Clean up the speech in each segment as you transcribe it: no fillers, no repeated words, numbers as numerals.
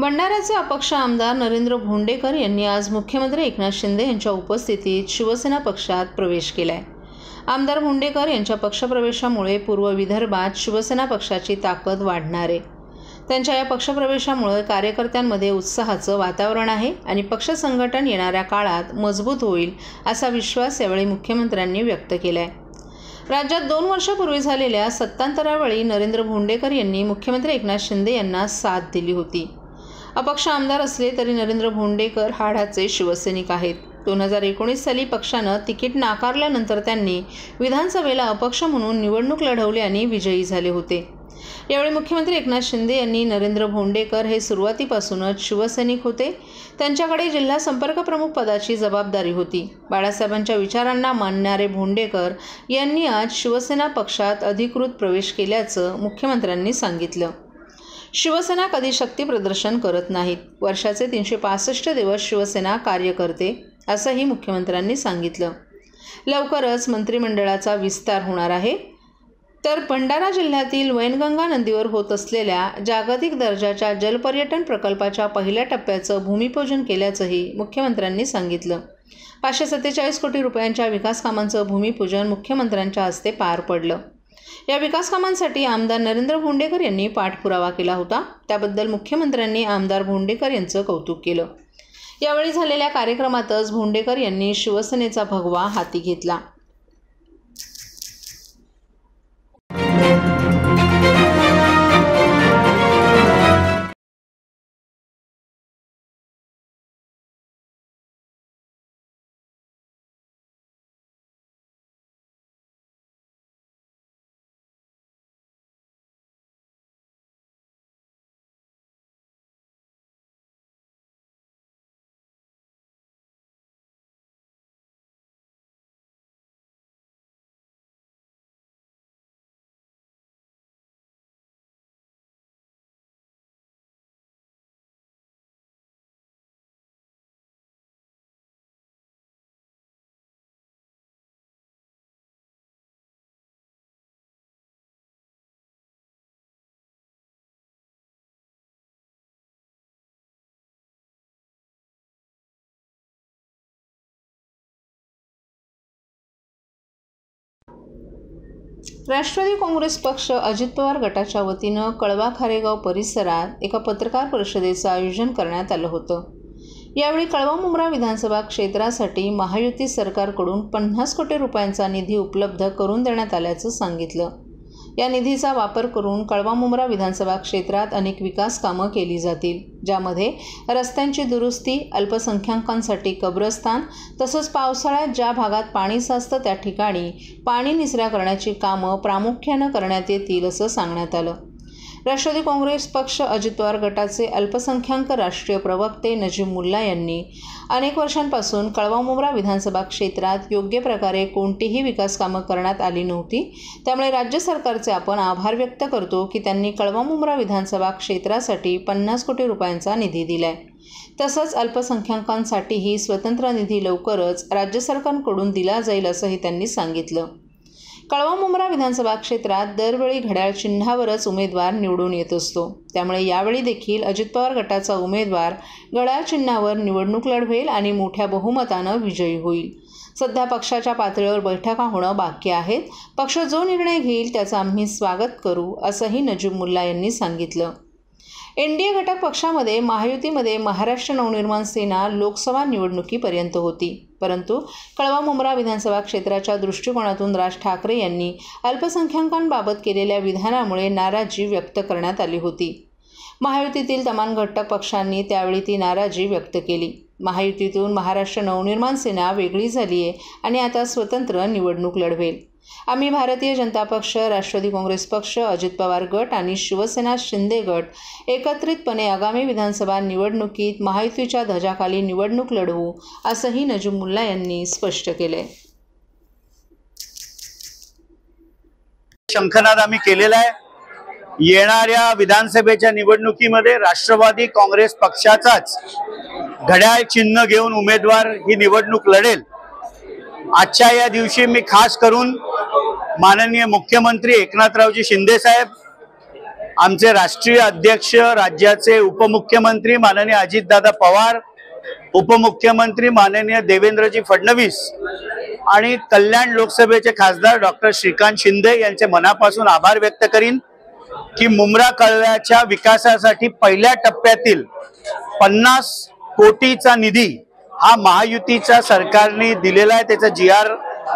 भंडाऱ्याचे अपक्ष आमदार नरेंद्र भोंडेकर यांनी आज मुख्यमंत्री एकनाथ शिंदे यांच्या उपस्थितीत शिवसेना पक्षात प्रवेश केलाय। आमदार भोंडेकर यांच्या पक्षप्रवेशामुळे पूर्व विदर्भात शिवसेना पक्षाची ताकद वाढणार आहे। त्यांच्या या पक्षप्रवेशामुळे कार्यकर्त्यांमध्ये उत्साहाचं वातावरण आहे आणि पक्ष संघटन येणाऱ्या काळात मजबूत होईल असा विश्वास यावेळी मुख्यमंत्र्यांनी व्यक्त केलाय। राज्यात 2 वर्षापूर्वी झालेल्या सत्तांतरावेळी नरेंद्र भोंडेकर यांनी मुख्यमंत्री एकनाथ शिंदे यांना साथ दिली होती। अपक्ष आमदार असले तरी नरेंद्र भोंडेकर हाडाचे शिवसैनिक आहेत। 2019 साली पक्षानं तिकीट नाकारल्यानंतर त्यांनी विधानसभेला अपक्ष म्हणून निवडणूक लढवली आणि विजयी झाले होते। यावेळी मुख्यमंत्री एकनाथ शिंदे यांनी नरेंद्र भोंडेकर हे सुरुवातीपासूनच शिवसैनिक होते। त्यांच्याकडे जिल्हा संपर्क प्रमुख पदाची जबाबदारी होती। बाळासाहेबांच्या विचारांना मानणारे भोंडेकर यांनी आज शिवसेना पक्षात अधिकृत प्रवेश केल्याचं मुख्यमंत्र्यांनी सांगितलं। शिवसेना कधी शक्ती प्रदर्शन करत नाहीत। वर्षाचे 365 दिवस शिवसेना कार्य करते असंही मुख्यमंत्र्यांनी सांगितलं। लवकरच मंत्रिमंडळाचा विस्तार होणार आहे। तर भंडारा जिल्ह्यातील वैनगंगा नदीवर होत असलेल्या जागतिक दर्जाच्या जलपर्यटन प्रकल्पाच्या पहिल्या टप्प्याचं भूमिपूजन केल्याचंही मुख्यमंत्र्यांनी सांगितलं। 547 कोटी रुपयांच्या विकास कामांचं भूमिपूजन मुख्यमंत्र्यांच्या हस्ते पार पडलं। या विकास कामांसाठी आमदार नरेंद्र भोंडेकर यांनी पाठपुरावा केला होता। त्याबद्दल मुख्यमंत्र्यांनी आमदार भोंडेकर यांचं कौतुक केलं। यावेळी झालेल्या कार्यक्रमातच भोंडेकर यांनी शिवसेनेचा भगवा हाती घेतला। राष्ट्रवादी काँग्रेस पक्ष अजित पवार गटाच्या वतीनं कळवा खारेगाव परिसरात एका पत्रकार परिषदेचं आयोजन करण्यात आलं होतं। यावेळी कळवा मुंब्रा विधानसभा क्षेत्रासाठी महायुती सरकारकडून 50 कोटी रुपयांचा निधी उपलब्ध करून देण्यात आल्याचं सांगितलं। या निधीचा वापर करून कळवा मुंब्रा विधानसभा क्षेत्रात अनेक विकास कामं केली जातील, ज्यामध्ये रस्त्यांची दुरुस्ती, अल्पसंख्याकांसाठी कब्रस्तान तसंच पावसाळ्यात ज्या भागात पाणी साचतं त्या ठिकाणी पाणी निचरा करण्याची कामं प्रामुख्यानं करण्यात येतील असं सांगण्यात आलं। राष्ट्रवादी काँग्रेस पक्ष अजित पवार गटाचे अल्पसंख्याक राष्ट्रीय प्रवक्ते नजीम मुल्ला यांनी अनेक वर्षांपासून कळवा मुंब्रा विधानसभा क्षेत्रात योग्य प्रकारे कोणतीही विकास कामं करण्यात आली नव्हती। त्यामुळे राज्य सरकारचे आपण आभार व्यक्त करतो की त्यांनी कळवा मुंब्रा विधानसभा क्षेत्रासाठी 50 कोटी रुपयांचा निधी दिलाय। तसंच अल्पसंख्याकांसाठीही स्वतंत्र निधी लवकरच राज्य सरकारकडून दिला जाईल असंही त्यांनी सांगितलं। कळवा मुंब्रा विधानसभा क्षेत्रात दरवेळी घड्याळ चिन्हावरच उमेदवार निवडून येत असतो। त्यामुळे यावेळी देखील अजित पवार गटाचा उमेदवार घड्याळ चिन्हावर निवडणूक लढवेल आणि मोठ्या बहुमतानं विजयी होईल। सध्या पक्षाच्या पातळीवर बैठका होणं बाकी आहेत। पक्ष जो निर्णय घेईल त्याचं आम्ही स्वागत करू असंही नजीम मुल्ला यांनी सांगितलं। एनडीए घटक पक्षामध्ये महायुतीमध्ये महाराष्ट्र नवनिर्माण सेना लोकसभा निवडणुकीपर्यंत होती, परंतु कळवा मुंब्रा विधानसभा क्षेत्राच्या दृष्टिकोनातून राज ठाकरे यांनी अल्पसंख्याकांबाबत केलेल्या विधानामुळे नाराजी व्यक्त करण्यात आली होती। महायुतीतील तमाम घटक पक्षांनी त्यावेळी ती नाराजी व्यक्त केली। महायुतीतून महाराष्ट्र नवनिर्माण सेना वेगळी झाली आहे आणि आता स्वतंत्र निवडणूक लढवेल। आम्ही भारतीय जनता पक्ष, राष्ट्रवादी काँग्रेस पक्ष, अजित पवार गट आणि शिवसेना शिंदे गट एकत्रितपणे आगामी विधानसभा निवडणुकीत महायुतीच्या ध्वजाखाली निवडणूक लढवू असंही नजीम मुल्ला यांनी स्पष्ट केले। शंखनाद आम्ही केलेला आहे। येणाऱ्या विधानसभेच्या निवडणुकीमध्ये राष्ट्रवादी काँग्रेस पक्षाचाच घड्याळ चिन्ह घेऊन उमेदवार ही निवडणूक लढेल। आजच्या या दिवशी मी खास करून माननीय मुख्यमंत्री एकनाथरावजी शिंदे साहेब आमचे राष्ट्रीय अध्यक्ष, राज्याचे उपमुख्यमंत्री माननीय अजितदादा पवार, उपमुख्यमंत्री माननीय देवेंद्रजी फडणवीस आणि कल्याण लोकसभेचे खासदार डॉक्टर श्रीकांत शिंदे यांचे मनापासून आभार व्यक्त करीन की मुंब्रा कळव्याच्या विकासासाठी पहिल्या टप्प्यातील 50 कोटीचा निधी हा महायुतीच्या सरकारने दिलेला आहे, त्याचा GR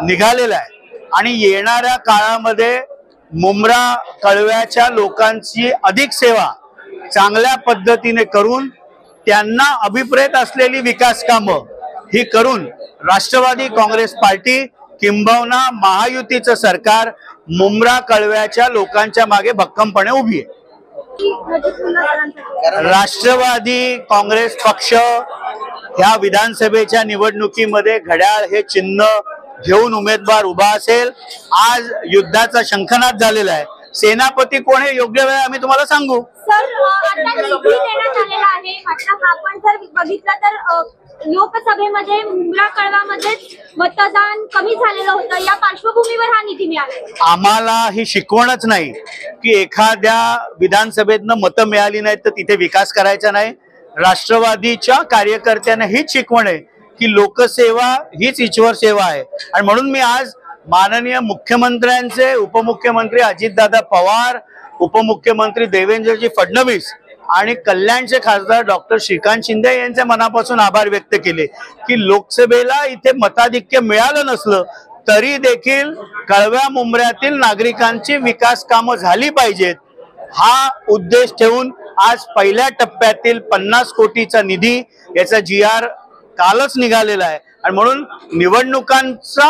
निघालेला आहे आणि येणाऱ्या काळामध्ये मुंब्रा कळव्याच्या लोकांची अधिक सेवा चांगल्या पद्धतीने करून त्यांना अभिप्रेत असलेली विकास कामं ही करून राष्ट्रवादी काँग्रेस पार्टी किंबहुना महायुतीचं सरकार मुंब्रा कळव्याच्या लोकांच्या मागे भक्कमपणे उभी आहे। राष्ट्रवादी काँग्रेस पक्ष ह्या विधानसभेच्या निवडणुकीमध्ये घड्याळ हे चिन्ह घेऊन उमेदवार उभा असेल। आज युद्धाचा शंखनाद झालेला आहे। सेनापती कोण हे योग्य वेळ आम्ही तुम्हाला सांगू। सर, आता निधी देण्यात आलेला आहे, मात्र आपण जर बघितलं तर लोकसभेमध्ये मुंब्रा कळवामध्ये मतदान कमी झालेलं होतं, या पार्श्वभूमीवर हा निधी मिळाला। आम्हाला ही शिकवणच नाही की एखाद्या विधानसभेतनं मतं मिळाली नाहीत तर तिथे विकास करायचा नाही। राष्ट्रवादीच्या कार्यकर्त्यांना हीच शिकवण आहे की लोकसेवा हीच ईश्वर सेवा आहे आणि म्हणून मी आज माननीय मुख्यमंत्र्यांचे, उपमुख्यमंत्री अजितदादा पवार, उपमुख्यमंत्री देवेंद्रजी फडणवीस आणि कल्याणचे खासदार डॉक्टर श्रीकांत शिंदे यांचे मनापासून आभार व्यक्त केले की लोकसभेला इथे मताधिक्य मिळालं नसलं तरी देखील कळव्या मुंब्र्यातील नागरिकांची विकास कामं झाली पाहिजेत हा उद्देश ठेवून आज पहिल्या टप्प्यातील 50 कोटीचा निधी याचा GR कालच निघालेला आहे आणि म्हणून निवडणुकांचा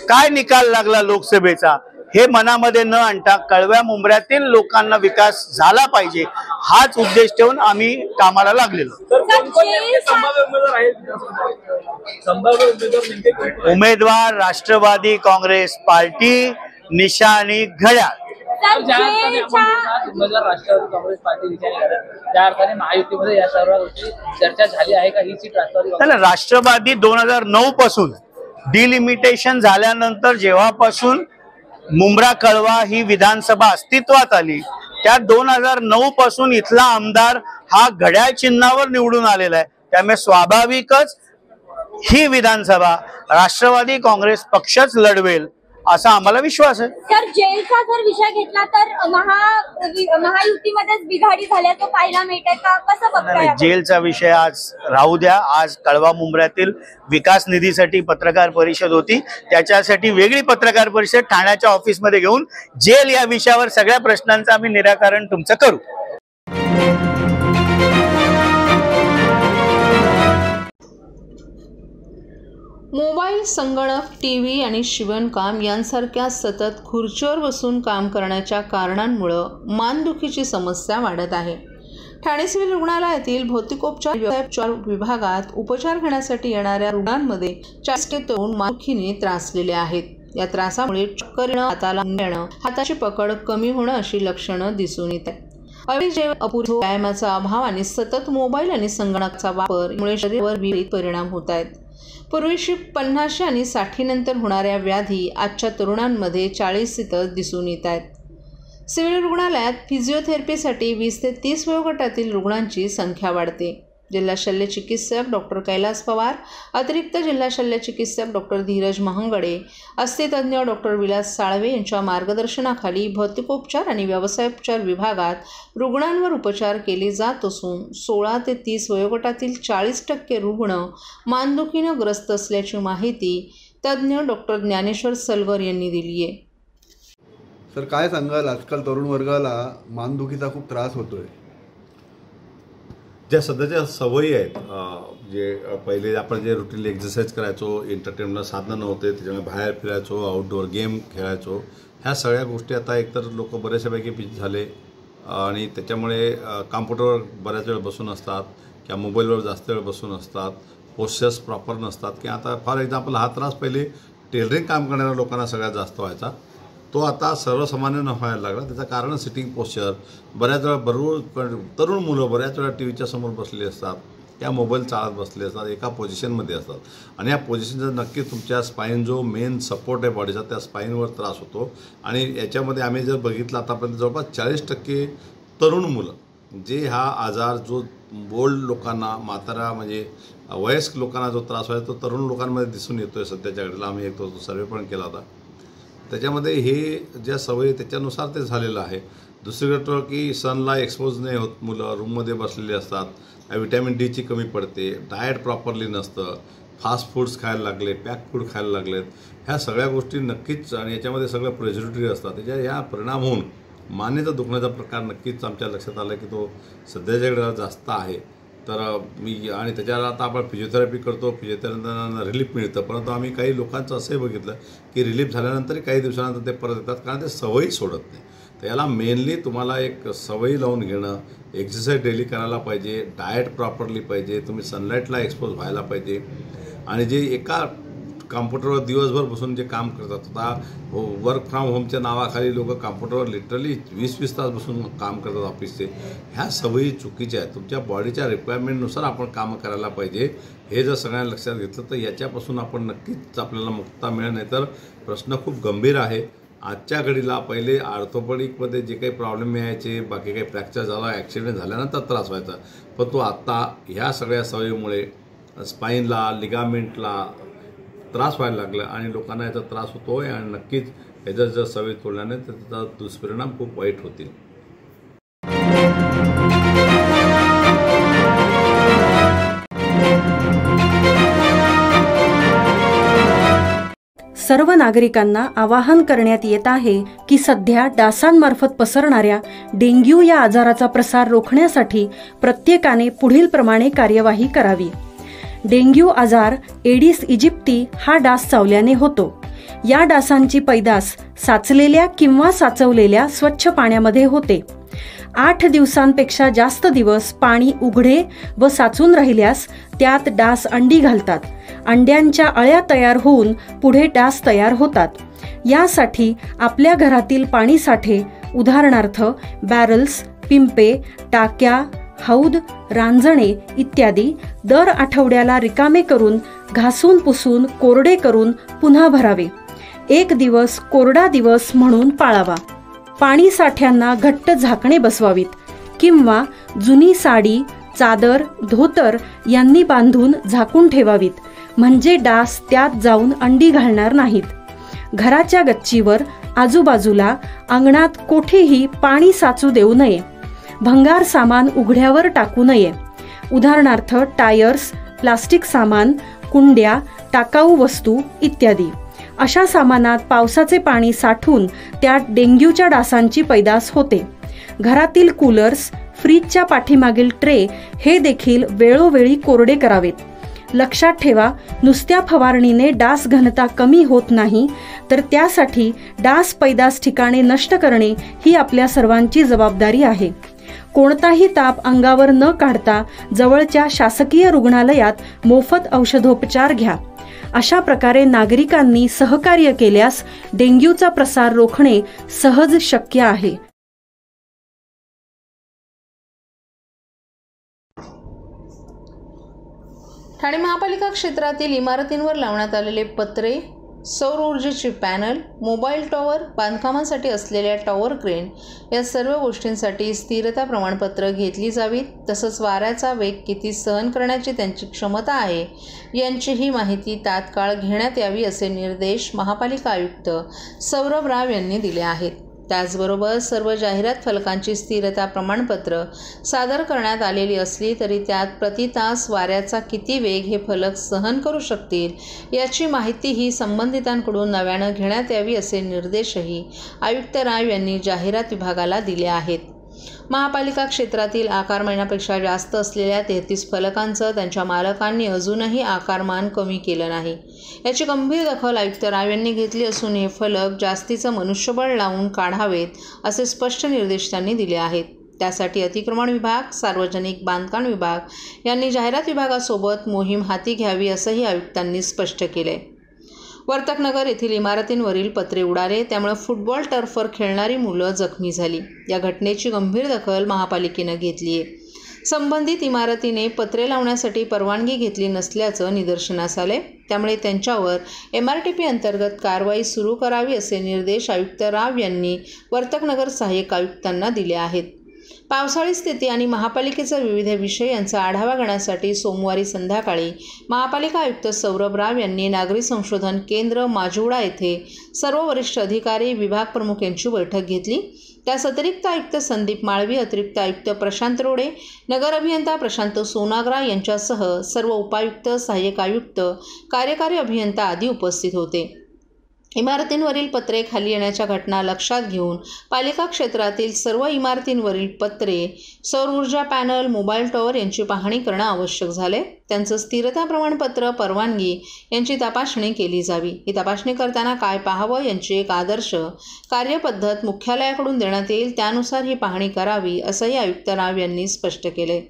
काय निकाल लागला लोकसभेचा हे मनामध्ये न आणता कळव्या मुंब्र्यातील लोकांना विकास झाला पाहिजे हाच उद्देश ठेवून आम्ही कामाला लागलेलो। उमेदवार राष्ट्रवादी काँग्रेस पार्टी, निशाणी घड्याळ। राष्ट्रवादी काँग्रेस पार्टी त्या अर्थाने महायुतीमध्ये या सर्व गोष्टी चर्चा झाली आहे का? ही सीट राष्ट्रवादी 2009 पासून डिलिमिटेशन झाल्यानंतर जेव्हापासून मुंब्रा कळवा ही विधानसभा अस्तित्वात आली त्या 2009 पासून इथला आमदार हा घड्याळ चिन्हावर निवडून आलेला आहे, त्यामुळे स्वाभाविकच ही विधानसभा राष्ट्रवादी काँग्रेस पक्षच लढवेल असा आम्हाला विश्वास आहे। सर, जेलचा जर विषय घेतला तर महायुतीमध्येच बिघाडी झाल्याचं पाहायला मिळतंय का? कसं बघताय? जेलचा विषय आज राहू द्या। आज कळवा मुंब्र्यातील विकास निधीसाठी पत्रकार परिषद होती, त्याच्यासाठी वेगळी पत्रकार परिषद ठाण्याच्या ऑफिसमध्ये घेऊन जेल या विषयावर सगळ्या प्रश्नांचं आम्ही निराकरण तुमचं करू। मोबाईल, संगणक, TV आणि शिवणकाम यांसारख्या सतत खुर्चीवर बसून काम करण्याच्या कारणांमुळे मानदुखीची समस्या वाढत आहे। ठाणे सिव्हिल रुग्णालयातील भौतिकोपचार विभागात उपचार घेण्यासाठी येणाऱ्या रुग्णांमध्ये 40% तरुण मानदुखीने त्रासलेले आहेत। या त्रासामुळे चक्कर येणं, हाताला येणं, हाताची पकड कमी होणं अशी लक्षणं दिसून येत आहेत। अपुऱ्या व्यायामाचा अभाव आणि सतत मोबाईल आणि संगणकाचा वापर यामुळे शरीरावर विपरीत परिणाम होत आहेत। पूर्वीची 50 आणि 60 नंतर होणाऱ्या व्याधी आजच्या तरुणांमध्ये 40 दिसून येत आहेत। सिव्हिल रुग्णालयात फिजिओथेरपीसाठी 20 ते 30 वयोगटातील रुग्णांची संख्या वाढते। जिल्हा शल्य चिकित्सक डॉक्टर कैलास पवार, अतिरिक्त जिल्हा शल्य चिकित्सक डॉक्टर धीरज महंगडे, अस्थितज्ञ डॉक्टर विलास साळवे यांच्या मार्गदर्शनाखाली भौतिकोपचार आणि व्यवसायोपचार विभागात रुग्णांवर उपचार केले जात असून 16 ते 30 वयोगटातील 40% रुग्ण मानदुखीनं ग्रस्त असल्याची माहिती तज्ज्ञ डॉक्टर ज्ञानेश्वर सलगर यांनी दिली आहे। सर, काय सांगाल, आजकाल तरुण वर्गाला मानदुखीचा खूप त्रास होतोय। ज्या सध्याच्या सवयी आहेत, जे पहिले आपण जे रुटीनली एक्सरसाइज करायचो, एंटरटेनमेंट साधनं नव्हते, त्याच्यामुळे बाहेर फिरायचो, आउटडोअर गेम खेळायचो, ह्या सगळ्या गोष्टी आता एकतर लोक बऱ्याचशापैकी बिझी झाले आणि त्याच्यामुळे कॉम्प्युटरवर बऱ्याच वेळ बसून असतात किंवा मोबाईलवर जास्त वेळ बसून असतात, पोस्चर्स प्रॉपर नसतात की आता फॉर एक्झाम्पल हा त्रास पहिले टेलरिंग काम करणाऱ्या लोकांना सगळ्यात जास्त व्हायचा, तो आता सर्वसामान्य व्हायला लागला। त्याचं कारण सिटिंग पोस्चर, बऱ्याच वेळा तरुण मुलं बऱ्याच वेळा TV च्या समोर बसलेली असतात त्या मोबाईल चालत बसले असतात, एका पोझिशनमध्ये असतात आणि या पोझिशनचा नक्की तुमच्या स्पाईन जो मेन सपोर्ट आहे बॉडीचा त्या स्पाईनवर त्रास होतो. आणि याच्यामध्ये आम्ही जर बघितलं आतापर्यंत जवळपास 40% तरुण मुलं जे हा आजार जो बोल्ड लोकांना म्हातारा म्हणजे वयस्क लोकांना जो त्रास व्हायचा तो तरुण लोकांमध्ये दिसून येतो आहे सध्याच्या घडीला. आम्ही एक तो सर्वे पण केला होता. त्याच्यामध्ये हे ज्या सवयी त्याच्यानुसार ते झालेलं आहे. दुसरी गोष्ट की सनला एक्सपोज नाही होत, मुलं रूममध्ये बसलेली असतात, विटॅमिन डीची कमी पडते, डाएट प्रॉपरली नसतं, फास्ट फूड्स खायला लागले, पॅक फूड खायला लागलेत, ह्या सगळ्या गोष्टी नक्कीच आणि याच्यामध्ये सगळं प्रिझर्वेटिव्ह असतात. त्याच्या या परिणाम होऊन मानेचा दुखण्याचा प्रकार नक्कीच आमच्या लक्षात आला की तो सध्याच्याकडे जास्त आहे. तर मी आणि त्याच्याला आता आपण फिजिओथेरपी करतो, फिजिओथेरपीनं रिलीफ मिळतं, परंतु आम्ही काही लोकांचं असंही बघितलं की रिलीफ झाल्यानंतरही काही दिवसानंतर ते परत येतात कारण ते सवयी सोडत नाही. तर याला मेनली तुम्हाला एक सवयी लावून घेणं, एक्सरसाइज डेली करायला पाहिजे, डाएट प्रॉपरली पाहिजे, तुम्ही सनलाईटला एक्सपोज व्हायला पाहिजे आणि जे एका कॉम्प्युटरवर दिवसभर बसून जे काम करतात, आता वर्क फ्रॉम होमच्या नावाखाली लोक कॉम्प्युटरवर लिटरली 20-20 तास बसून काम करतात ऑफिसचे, ह्या सवयी चुकीच्या आहेत. तुमच्या बॉडीच्या रिक्वायरमेंटनुसार आपण कामं करायला पाहिजे. हे जर सगळ्यांना लक्षात घेतलं तर याच्यापासून आपण नक्कीच आपल्याला मुक्तता मिळेल. नाही तर प्रश्न खूप गंभीर आहे. आजच्या घडीला पहिले ऑर्थोपेडिकमध्ये जे काही प्रॉब्लेम यायचे, बाकी काही फ्रॅक्चर झाला, ॲक्सिडेंट झाल्यानंतर त्रास व्हायचा, पण तो आत्ता ह्या सगळ्या सवयीमुळे स्पाईनला, लिगामेंटला त्रास व्हायला लागला आणि लोकांना याचा त्रास होतो आहे आणि नक्कीच याचा जर सवय तोडल्याने तर त्याचा दुष्परिणाम खूप वाईट होतील. सर्व नागरिकांना आवाहन करण्यात येत आहे की सध्या डासांमार्फत पसरणाऱ्या डेंग्यू या आजाराचा प्रसार रोखण्यासाठी प्रत्येकाने पुढीलप्रमाणे कार्यवाही करावी. डेंग्यू आजार एडिस इजिप्ती हा डास चावल्याने होतो. या डासांची पैदास साचलेल्या किंवा साचवलेल्या स्वच्छ पाण्यामध्ये होते. 8 दिवसांपेक्षा जास्त दिवस पाणी उघडे व साचून राहिल्यास त्यात डास अंडी घालतात. अंड्यांच्या अळ्या तयार होऊन पुढे डास तयार होतात. यासाठी आपल्या घरातील पाणी साठे उदाहरणार्थ बॅरल्स, पिंपे, टाक्या, हौद, रांजणे इत्यादी दर आठवड्याला रिकामे करून घासून पुसून कोरडे करून पुन्हा भरावे. 1 दिवस कोरडा दिवस म्हणून पाळावा. पाणी साठ्यांना घट्ट झाकणे बसवावीत किंवा जुनी साडी, चादर, धोतर यांनी बांधून झाकून ठेवावीत, म्हणजे डास त्यात जाऊन अंडी घालणार नाहीत. घराच्या गच्चीवर, आजूबाजूला, अंगणात कोठेही पाणी साचू देऊ नये. भंगार सामान उघड्यावर टाकू नये. उदाहरणार्थ टायर्स, प्लास्टिक सामान, कुंड्या, टाकाऊ वस्तू इत्यादी. अशा सामानात पावसाचे पाणी साठून त्यात डेंग्यूच्या डासांची पैदास होते. घरातील कूलर्स, फ्रीजच्या पाठीमागील ट्रे हे देखील वेळोवेळी कोरडे करावेत. लक्षात ठेवा, नुसत्या फवारणीने डास घनता कमी होत नाही, तर त्यासाठी डास पैदास ठिकाणे नष्ट करणे ही आपल्या सर्वांची जबाबदारी आहे. कोणताही ताप अंगावर न काढता जवळच्या शासकीय रुग्णालयात मोफत औषधोपचार घ्या. अशा प्रकारे नागरिकांनी सहकार्य केल्यास डेंग्यूचा प्रसार रोखणे सहज शक्य आहे. ठाणे महापालिका क्षेत्रातील इमारतींवर लावण्यात आलेले पत्रे, सौर ऊर्जेची पॅनल, मोबाईल टॉवर, बांधकामांसाठी असलेल्या टॉवर क्रेन या सर्व गोष्टींसाठी स्थिरता प्रमाणपत्र घेतली जावीत. तसंच वाऱ्याचा वेग किती सहन करण्याची त्यांची क्षमता आहे यांचीही माहिती तात्काळ घेण्यात यावी असे निर्देश महापालिका आयुक्त सौरभ राव यांनी दिले आहेत. त्याचबरोबर सर्व जाहिरात फलकांची स्थिरता प्रमाणपत्र सादर करण्यात आलेली असली तरी त्यात प्रति तास वाऱ्याचा किती वेग हे फलक सहन करू शकतील याची माहितीही संबंधितांकडून नव्यानं घेण्यात यावी असे निर्देशही आयुक्त राव यांनी जाहिरात विभागाला दिले आहेत. महापालिका क्षेत्रातील आकारमानापेक्षा जास्त असलेल्या 33 फलकांचं त्यांच्या मालकांनी अजूनही आकारमान कमी केलं नाही याची गंभीर दखल आयुक्त राव यांनी घेतली असून हे फलक जास्तीचं मनुष्यबळ लावून काढावेत असे स्पष्ट निर्देश त्यांनी दिले आहेत. त्यासाठी अतिक्रमण विभाग, सार्वजनिक बांधकाम विभाग यांनी जाहिरात विभागासोबत मोहीम हाती घ्यावी असंही आयुक्तांनी स्पष्ट केले. वर्तकनगर येथील इमारतींवरील पत्रे उडाले, त्यामुळे फुटबॉल टर्फवर खेळणारी मुलं जखमी झाली. या घटनेची गंभीर दखल महापालिकेनं घेतली आहे. संबंधित इमारतीने पत्रे लावण्यासाठी परवानगी घेतली नसल्याचं निदर्शनास आले। त्यामुळे त्यांच्यावर MRTP अंतर्गत कारवाई सुरू करावी असे निर्देश आयुक्त राव यांनी वर्तकनगर सहाय्यक आयुक्तांना दिले आहेत। पावसाळी स्थिती आणि महापालिकेचा विविध विषय यांचा आढावा घेण्यासाठी सोमवारी संध्याकाळी महापालिका आयुक्त सौरभ राव यांनी नागरी संशोधन केंद्र माजुडा येथे सर्व वरिष्ठ अधिकारी, विभाग प्रमुख यांची बैठक घेतली। त्यास अतिरिक्त आयुक्त संदीप माळवी, अतिरिक्त आयुक्त प्रशांत रोडे, नगर अभियंता प्रशांत सोनाग्रा यांच्यासह सर्व उपायुक्त, सहाय्यक आयुक्त, कार्यकारी अभियंता आदी उपस्थित होते। इमारतींवरील पत्रे खाली येण्याच्या घटना लक्षात घेऊन पालिका क्षेत्रातील सर्व इमारतींवरील पत्रे, सौर ऊर्जा पॅनल, मोबाईल टॉवर यांची पाहणी करणं आवश्यक झाले। त्यांचं स्थिरता प्रमाणपत्र, परवानगी यांची तपासणी केली जावी। ही तपासणी करताना काय पाहावं यांची एक आदर्श कार्यपद्धत मुख्यालयाकडून देण्यात येईल, त्यानुसार ही पाहणी करावी असंही आयुक्त राव यांनी स्पष्ट केले।